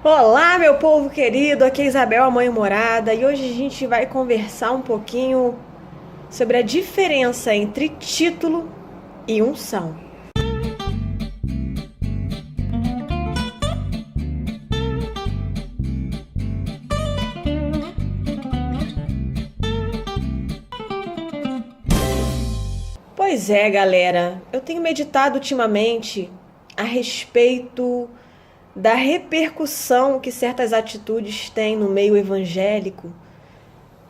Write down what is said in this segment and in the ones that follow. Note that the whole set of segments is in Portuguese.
Olá, meu povo querido, aqui é Isabel, a mãe morada, e hoje a gente vai conversar um pouquinho sobre a diferença entre título e unção. Pois é, galera, eu tenho meditado ultimamente a respeito da repercussão que certas atitudes têm no meio evangélico,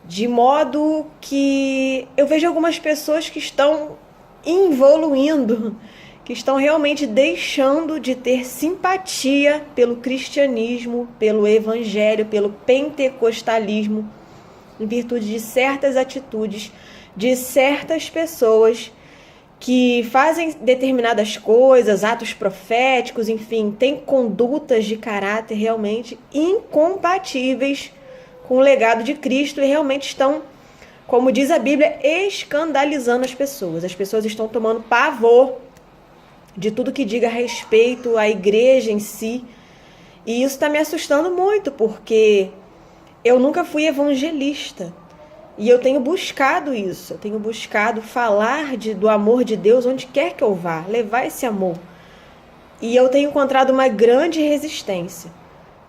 de modo que eu vejo algumas pessoas que estão evoluindo, que estão realmente deixando de ter simpatia pelo cristianismo, pelo evangelho, pelo pentecostalismo, em virtude de certas atitudes de certas pessoas que fazem determinadas coisas, atos proféticos, enfim, têm condutas de caráter realmente incompatíveis com o legado de Cristo e realmente estão, como diz a Bíblia, escandalizando as pessoas. As pessoas estão tomando pavor de tudo que diga a respeito à igreja em si. E isso está me assustando muito, porque eu nunca fui evangelista. E eu tenho buscado isso, eu tenho buscado falar do amor de Deus onde quer que eu vá, levar esse amor. E eu tenho encontrado uma grande resistência,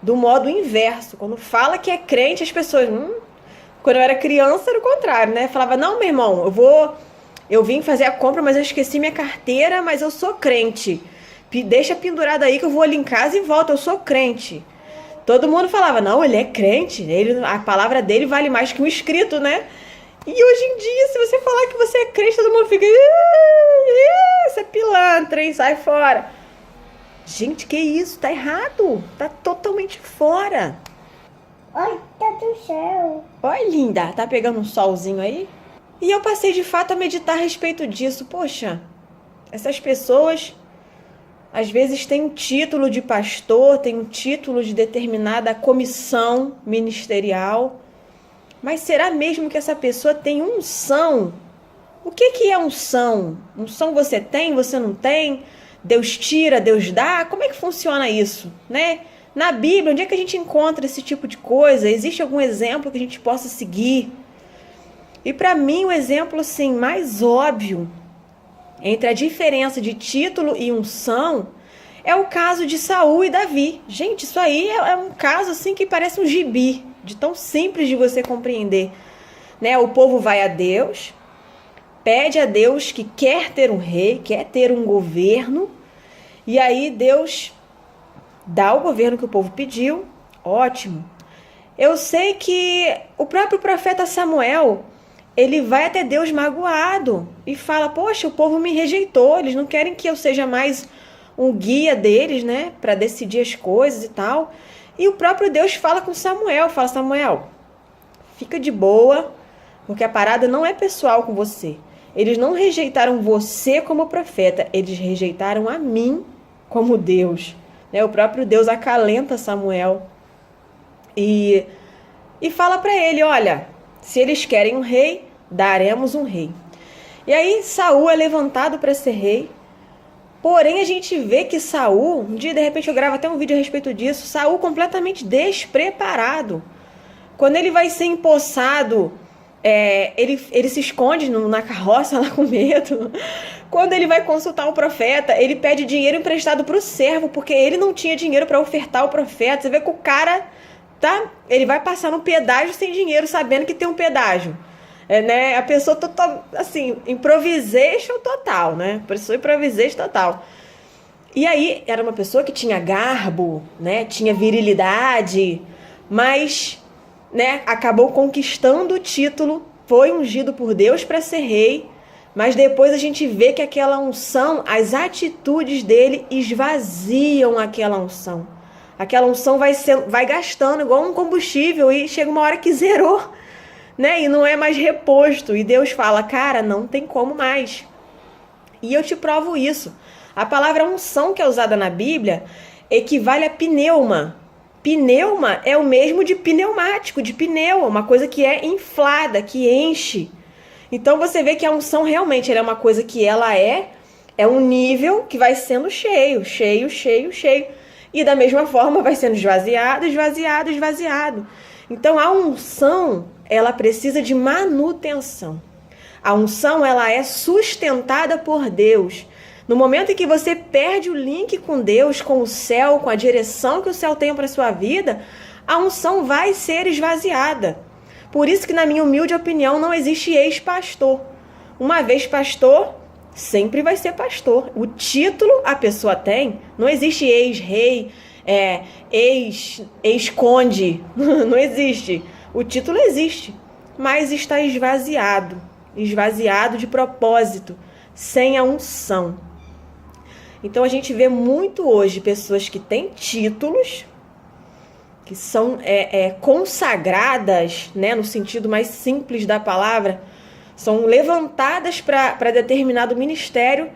do modo inverso. Quando fala que é crente, as pessoas... Quando eu era criança era o contrário, né? Falava, não, meu irmão, eu vim fazer a compra, mas eu esqueci minha carteira, mas eu sou crente. Deixa pendurado aí que eu vou ali em casa e volto, eu sou crente. Todo mundo falava, não, ele é crente, a palavra dele vale mais que um escrito, né? E hoje em dia, se você falar que você é crente, todo mundo fica, você é pilantra, hein? Sai fora. Gente, que isso? Tá errado. Tá totalmente fora. Oi, tá do céu. Oi, linda. Tá pegando um solzinho aí? E eu passei, de fato, a meditar a respeito disso. Poxa, essas pessoas... às vezes tem um título de pastor, tem um título de determinada comissão ministerial. Mas será mesmo que essa pessoa tem unção? O que é unção? Unção você tem, você não tem? Deus tira, Deus dá? Como é que funciona isso, né? Na Bíblia, onde é que a gente encontra esse tipo de coisa? Existe algum exemplo que a gente possa seguir? E para mim, o exemplo assim, mais óbvio entre a diferença de título e unção é o caso de Saul e Davi. Gente, isso aí é um caso assim que parece um gibi, de tão simples de você compreender, né? O povo vai a Deus, pede a Deus que quer ter um rei, quer ter um governo, e aí Deus dá o governo que o povo pediu. Ótimo. Eu sei que o próprio profeta Samuel, ele vai até Deus magoado e fala, poxa, o povo me rejeitou, eles não querem que eu seja mais um guia deles, né, para decidir as coisas e tal. E o próprio Deus fala com Samuel, fala, Samuel, fica de boa, porque a parada não é pessoal com você. Eles não rejeitaram você como profeta, eles rejeitaram a mim como Deus. Né? O próprio Deus acalenta Samuel e fala para ele, olha, se eles querem um rei, daremos um rei. E aí Saul é levantado para ser rei. Porém, a gente vê que Saul, um dia de repente eu gravo até um vídeo a respeito disso, Saul completamente despreparado. Quando ele vai ser empossado, ele se esconde na carroça lá com medo. Quando ele vai consultar o profeta, ele pede dinheiro emprestado para o servo, porque ele não tinha dinheiro para ofertar ao profeta. Você vê que o cara... ele vai passar no pedágio sem dinheiro, sabendo que tem um pedágio. Né? A pessoa total, assim, improvisation total, né? Pessoa improvisation total. E aí, era uma pessoa que tinha garbo, né? Tinha virilidade, mas, né? Acabou conquistando o título, foi ungido por Deus para ser rei, mas depois a gente vê que aquela unção, as atitudes dele esvaziam aquela unção. Aquela unção vai gastando igual um combustível e chega uma hora que zerou, né? E não é mais reposto. E Deus fala, cara, não tem como mais. E eu te provo isso. A palavra unção que é usada na Bíblia equivale a pneuma. Pneuma é o mesmo de pneumático, de pneu, uma coisa que é inflada, que enche. Então você vê que a unção realmente é uma coisa que ela é um nível que vai sendo cheio, cheio, cheio, cheio. E da mesma forma vai sendo esvaziado, esvaziado, esvaziado. Então a unção, ela precisa de manutenção. A unção, ela é sustentada por Deus. No momento em que você perde o link com Deus, com o céu, com a direção que o céu tem para a sua vida, a unção vai ser esvaziada. Por isso que, na minha humilde opinião, não existe ex-pastor. Uma vez pastor, sempre vai ser pastor. O título a pessoa tem, não existe ex-rei, ex-conde, não existe. O título existe, mas está esvaziado de propósito, sem a unção. Então a gente vê muito hoje pessoas que têm títulos, que são consagradas, né, no sentido mais simples da palavra, são levantadas para determinado ministério,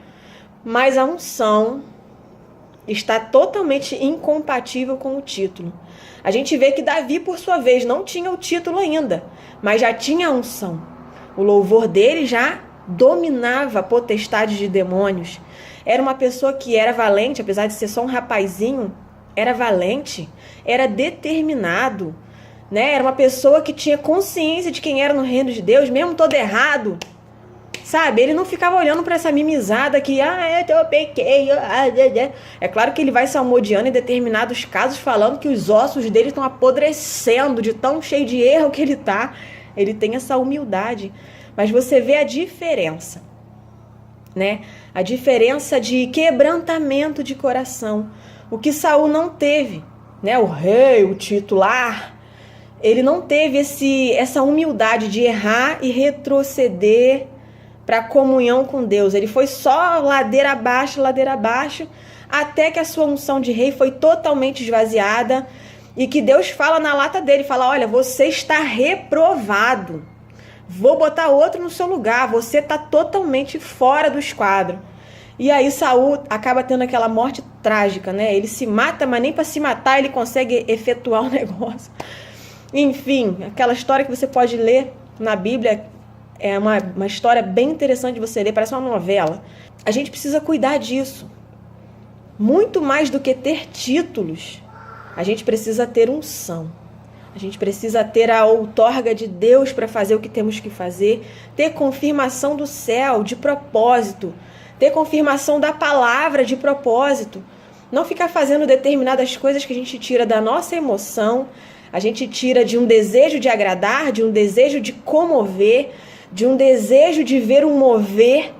mas a unção está totalmente incompatível com o título. A gente vê que Davi, por sua vez, não tinha o título ainda, mas já tinha a unção. O louvor dele já dominava a potestade de demônios. Era uma pessoa que era valente, apesar de ser só um rapazinho, era valente, era determinado, né? Era uma pessoa que tinha consciência de quem era no reino de Deus, mesmo todo errado, sabe? Ele não ficava olhando para essa mimizada que, eu pequei, É claro que ele vai salmodiando em determinados casos, falando que os ossos dele estão apodrecendo de tão cheio de erro que ele tá. Ele tem essa humildade, mas você vê a diferença, né? A diferença de quebrantamento de coração. O que Saul não teve, né? O rei, o titular, ele não teve essa humildade de errar e retroceder para a comunhão com Deus. Ele foi só ladeira abaixo, até que a sua unção de rei foi totalmente esvaziada e que Deus fala na lata dele, fala, olha, você está reprovado, vou botar outro no seu lugar, você está totalmente fora do esquadro. E aí Saul acaba tendo aquela morte trágica, né? Ele se mata, mas nem para se matar ele consegue efetuar o negócio. Enfim, aquela história que você pode ler na Bíblia é uma história bem interessante de você ler, parece uma novela. A gente precisa cuidar disso. Muito mais do que ter títulos, a gente precisa ter unção. A gente precisa ter a outorga de Deus para fazer o que temos que fazer, ter confirmação do céu, de propósito, ter confirmação da palavra de propósito. Não ficar fazendo determinadas coisas que a gente tira da nossa emoção, a gente tira de um desejo de agradar, de um desejo de comover, de um desejo de ver um mover.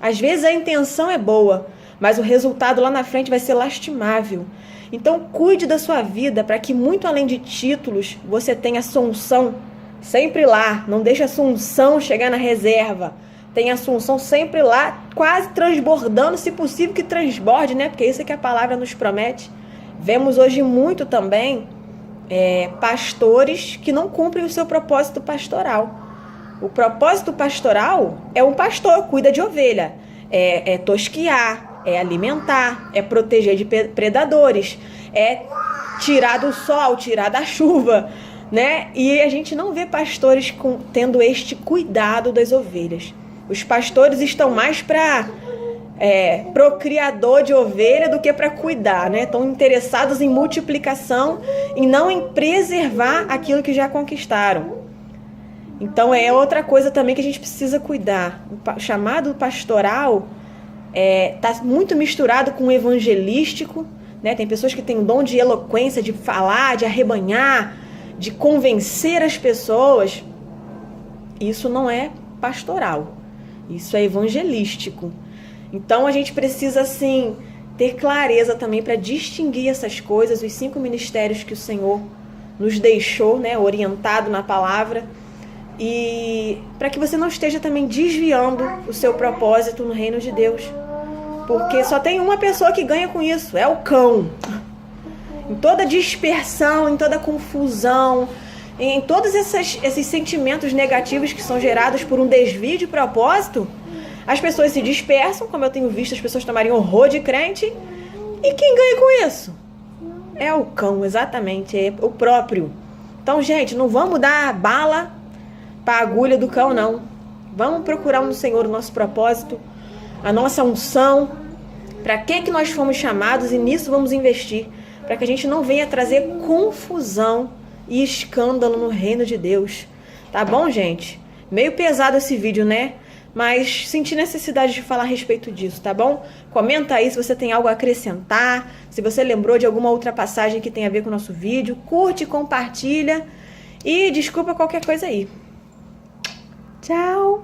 Às vezes a intenção é boa, mas o resultado lá na frente vai ser lastimável. Então cuide da sua vida para que muito além de títulos, você tenha a sua unção sempre lá. Não deixe a sua unção chegar na reserva. Tenha a sua unção sempre lá, quase transbordando, se possível que transborde, né? Porque isso é que a palavra nos promete. Vemos hoje muito também pastores que não cumprem o seu propósito pastoral. O propósito pastoral é um pastor, cuida de ovelha, é tosquiar, é alimentar, é proteger de predadores, é tirar do sol, tirar da chuva, né? E a gente não vê pastores tendo este cuidado das ovelhas. Os pastores estão mais para procriador de ovelha do que para cuidar, né? Estão interessados em multiplicação e não em preservar aquilo que já conquistaram. Então é outra coisa também que a gente precisa cuidar. O chamado pastoral está muito misturado com o evangelístico, né? Tem pessoas que têm o dom de eloquência, de falar, de arrebanhar, de convencer as pessoas. Isso não é pastoral. Isso é evangelístico. Então a gente precisa, assim, ter clareza também para distinguir essas coisas, os 5 ministérios que o Senhor nos deixou, né, orientado na palavra, e para que você não esteja também desviando o seu propósito no reino de Deus. Porque só tem uma pessoa que ganha com isso, é o cão. Em toda dispersão, em toda confusão, em todos esses sentimentos negativos que são gerados por um desvio de propósito, as pessoas se dispersam, como eu tenho visto as pessoas tomarem horror de crente, e quem ganha com isso? É o cão, exatamente, é o próprio. Então, gente, não vamos dar bala para a agulha do cão, não. Vamos procurar no Senhor o nosso propósito, a nossa unção, para que nós fomos chamados, e nisso vamos investir. para que a gente não venha trazer confusão e escândalo no reino de Deus. Tá bom, gente? Meio pesado esse vídeo, né? Mas senti necessidade de falar a respeito disso, tá bom? Comenta aí se você tem algo a acrescentar, se você lembrou de alguma outra passagem que tem a ver com o nosso vídeo. Curte, compartilha e desculpa qualquer coisa aí. Tchau!